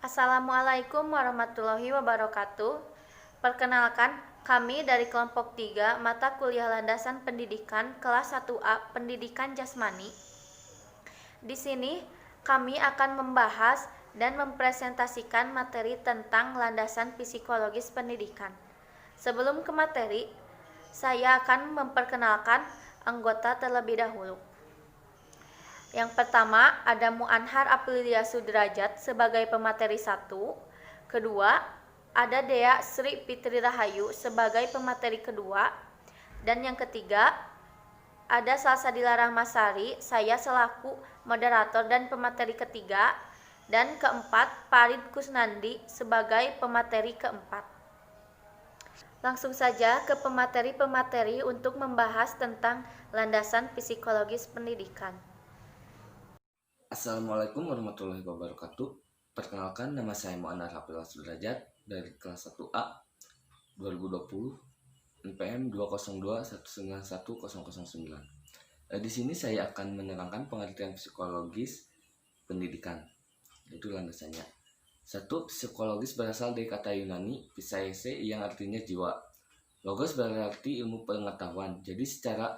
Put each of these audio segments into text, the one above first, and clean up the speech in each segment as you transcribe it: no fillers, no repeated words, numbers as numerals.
Assalamualaikum warahmatullahi wabarakatuh. Perkenalkan, kami dari kelompok 3 mata kuliah landasan pendidikan kelas 1A Pendidikan Jasmani. Di sini kami akan membahas dan mempresentasikan materi tentang landasan psikologis pendidikan. Sebelum ke materi, saya akan memperkenalkan anggota terlebih dahulu. Yang pertama ada Muanhar Aprilia Sudrajat sebagai pemateri 1. Kedua, ada Dea Sri Fitri Rahayu sebagai pemateri kedua. Dan yang ketiga, ada Salsadila Rahmasari, saya selaku moderator dan pemateri ketiga. Dan keempat, Farid Kusnandi sebagai pemateri keempat. Langsung saja ke pemateri-pemateri untuk membahas tentang landasan psikologis pendidikan. Assalamualaikum warahmatullahi wabarakatuh. Perkenalkan, nama saya Muanhar Aprilia Sudrajat dari kelas 1A 2020 NPM 202191009. Di sini saya akan menerangkan pengertian psikologis pendidikan, yaitu landasannya. 1. Psikologis berasal dari kata Yunani psaise yang artinya jiwa. Logos berarti ilmu pengetahuan. Jadi secara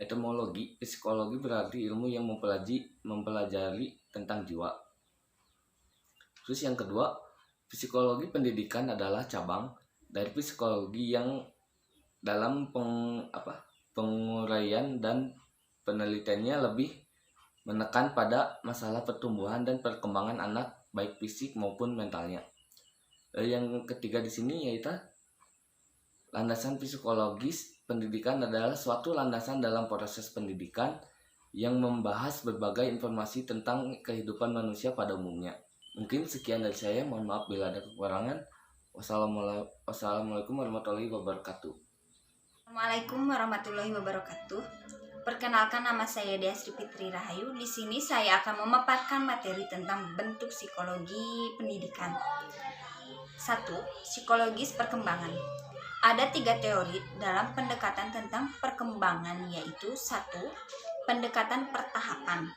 etimologi, psikologi berarti ilmu yang mempelajari tentang jiwa. Terus yang kedua, psikologi pendidikan adalah cabang dari psikologi yang dalam penguraian dan penelitiannya lebih menekan pada masalah pertumbuhan dan perkembangan anak baik fisik maupun mentalnya. Yang ketiga di sini yaitu landasan psikologis pendidikan adalah suatu landasan dalam proses pendidikan yang membahas berbagai informasi tentang kehidupan manusia pada umumnya. Mungkin sekian dari saya, mohon maaf bila ada kekurangan. Wassalamualaikum warahmatullahi wabarakatuh. Assalamualaikum warahmatullahi wabarakatuh. Perkenalkan, nama saya Dea Sri Fitri Rahayu. Di sini saya akan memaparkan materi tentang bentuk psikologi pendidikan. 1. Psikologis perkembangan. Ada 3 teori dalam pendekatan tentang perkembangan, yaitu 1. Pendekatan pertahapan.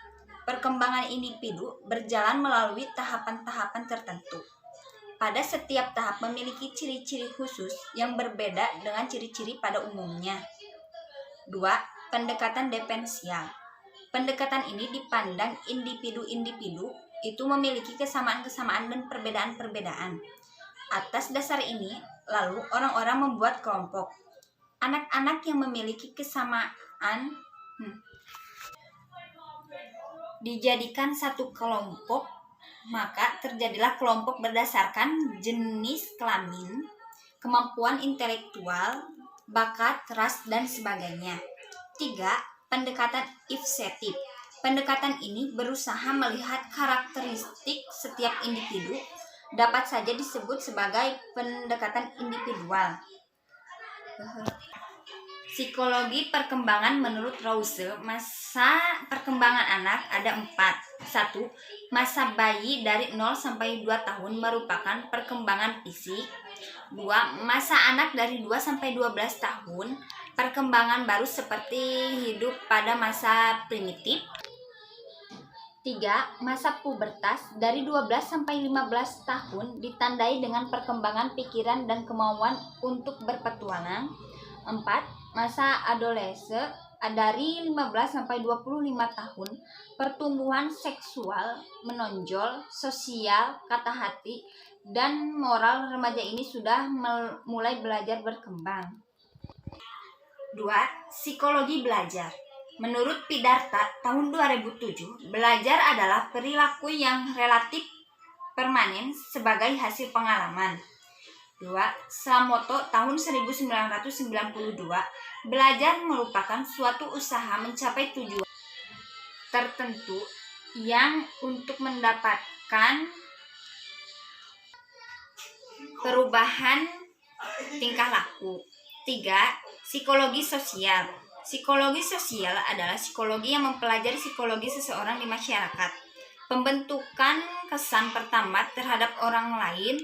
Perkembangan individu berjalan melalui tahapan-tahapan tertentu. Pada setiap tahap memiliki ciri-ciri khusus yang berbeda dengan ciri-ciri pada umumnya. 2. Pendekatan diferensial. Pendekatan ini dipandang individu-individu itu memiliki kesamaan-kesamaan dan perbedaan-perbedaan. Atas dasar ini, lalu orang-orang membuat kelompok. Anak-anak yang memiliki kesamaan dijadikan satu kelompok, maka terjadilah kelompok berdasarkan jenis kelamin, kemampuan intelektual, bakat, ras, dan sebagainya. 3. Pendekatan ifsetif. Pendekatan ini berusaha melihat karakteristik setiap individu, dapat saja disebut sebagai pendekatan individual. Psikologi perkembangan menurut Rause, masa perkembangan anak ada 4. 1. Masa bayi dari 0 sampai 2 tahun merupakan perkembangan fisik. 2. Masa anak dari 2 sampai 12 tahun, perkembangan baru seperti hidup pada masa primitif. 3. Masa pubertas dari 12 sampai 15 tahun ditandai dengan perkembangan pikiran dan kemauan untuk berpetualang. 4. Masa adolese dari 15 sampai 25 tahun, pertumbuhan seksual menonjol, sosial, kata hati, dan moral remaja ini sudah mulai belajar berkembang. 2. Psikologi belajar. Menurut Pidarta tahun 2007, belajar adalah perilaku yang relatif permanen sebagai hasil pengalaman. 2. Samoto tahun 1992, belajar merupakan suatu usaha mencapai tujuan tertentu yang untuk mendapatkan perubahan tingkah laku. 3. Psikologi sosial. Psikologi sosial adalah psikologi yang mempelajari psikologi seseorang di masyarakat. Pembentukan kesan pertama terhadap orang lain.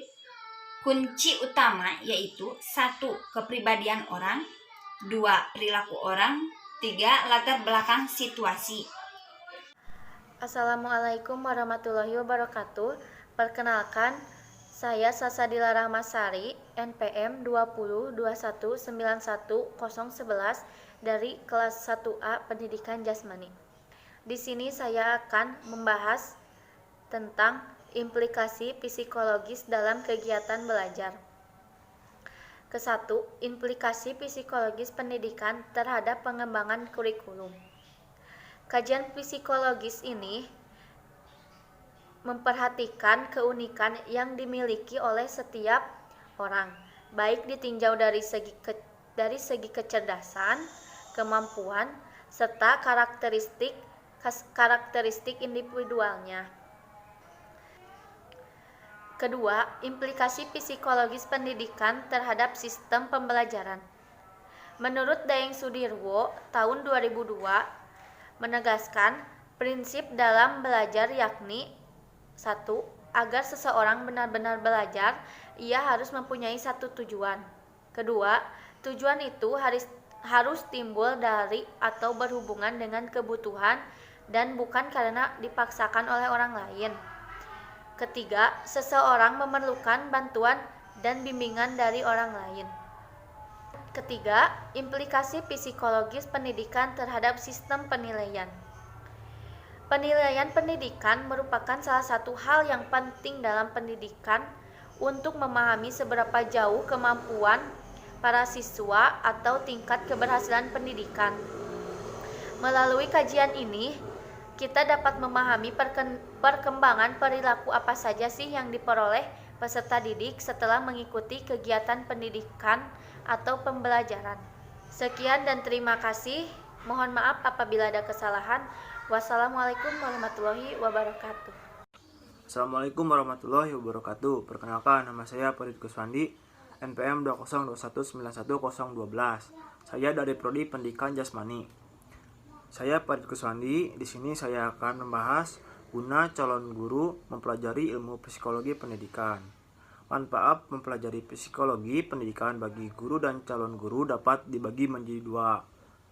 Kunci utama yaitu 1. Kepribadian orang, 2. Perilaku orang, 3. Latar belakang situasi. Assalamualaikum warahmatullahi wabarakatuh. Perkenalkan, saya Sasadila Rahmasari, NPM 2021910111 dari kelas 1A Pendidikan Jasmani. Di sini saya akan membahas tentang implikasi psikologis dalam kegiatan belajar. Kesatu, implikasi psikologis pendidikan terhadap pengembangan kurikulum. Kajian psikologis ini memperhatikan keunikan yang dimiliki oleh setiap orang, baik ditinjau dari segi kecerdasan, kemampuan, serta karakteristik individualnya. Kedua, implikasi psikologis pendidikan terhadap sistem pembelajaran. Menurut Daeng Sudirwo, tahun 2002, menegaskan prinsip dalam belajar yakni 1. Agar seseorang benar-benar belajar, ia harus mempunyai satu tujuan. Kedua, tujuan itu harus timbul dari atau berhubungan dengan kebutuhan dan bukan karena dipaksakan oleh orang lain. Ketiga, seseorang memerlukan bantuan dan bimbingan dari orang lain. Ketiga, implikasi psikologis pendidikan terhadap sistem penilaian. Penilaian pendidikan merupakan salah satu hal yang penting dalam pendidikan untuk memahami seberapa jauh kemampuan para siswa atau tingkat keberhasilan pendidikan. Melalui kajian ini, kita dapat memahami perkembangan perilaku apa saja sih yang diperoleh peserta didik setelah mengikuti kegiatan pendidikan atau pembelajaran. Sekian dan terima kasih. Mohon maaf apabila ada kesalahan. Wassalamualaikum warahmatullahi wabarakatuh. Assalamualaikum warahmatullahi wabarakatuh. Perkenalkan, nama saya Farid Kuswandi, NPM 202191012. Saya dari Prodi Pendidikan Jasmani. Saya Farid Kuswandi. Di sini saya akan membahas guna calon guru mempelajari ilmu psikologi pendidikan. Manfaat mempelajari psikologi pendidikan bagi guru dan calon guru dapat dibagi menjadi dua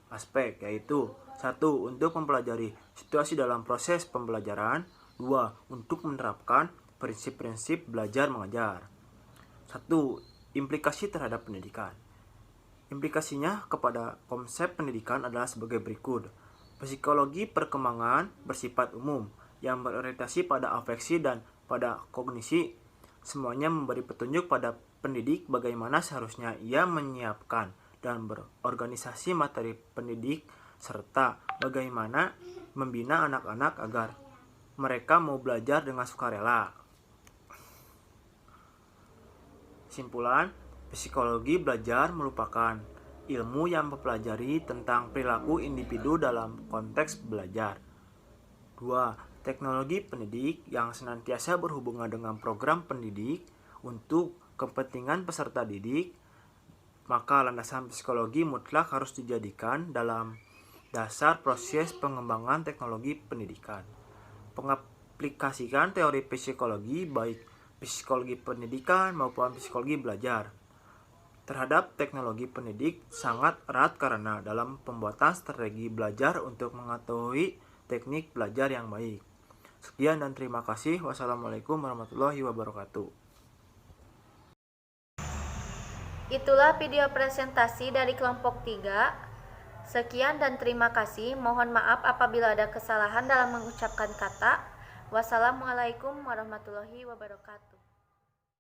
aspek, yaitu 1. Untuk mempelajari situasi dalam proses pembelajaran. 2. Untuk menerapkan prinsip-prinsip belajar mengajar. 1. Implikasi terhadap pendidikan. Implikasinya kepada konsep pendidikan adalah sebagai berikut. Psikologi perkembangan bersifat umum yang berorientasi pada afeksi dan pada kognisi. Semuanya memberi petunjuk pada pendidik bagaimana seharusnya ia menyiapkan dan berorganisasi materi pendidik serta bagaimana membina anak-anak agar mereka mau belajar dengan sukarela. Simpulan, psikologi belajar merupakan ilmu yang mempelajari tentang perilaku individu dalam konteks belajar. 2. Teknologi pendidik yang senantiasa berhubungan dengan program pendidik untuk kepentingan peserta didik, maka landasan psikologi mutlak harus dijadikan dalam dasar proses pengembangan teknologi pendidikan. Pengaplikasikan teori psikologi baik psikologi pendidikan maupun psikologi belajar terhadap teknologi pendidik sangat erat karena dalam pembuatan strategi belajar untuk mengetahui teknik belajar yang baik. Sekian dan terima kasih. Wassalamualaikum warahmatullahi wabarakatuh. Itulah video presentasi dari kelompok 3. Sekian dan terima kasih. Mohon maaf apabila ada kesalahan dalam mengucapkan kata. Wassalamualaikum warahmatullahi wabarakatuh.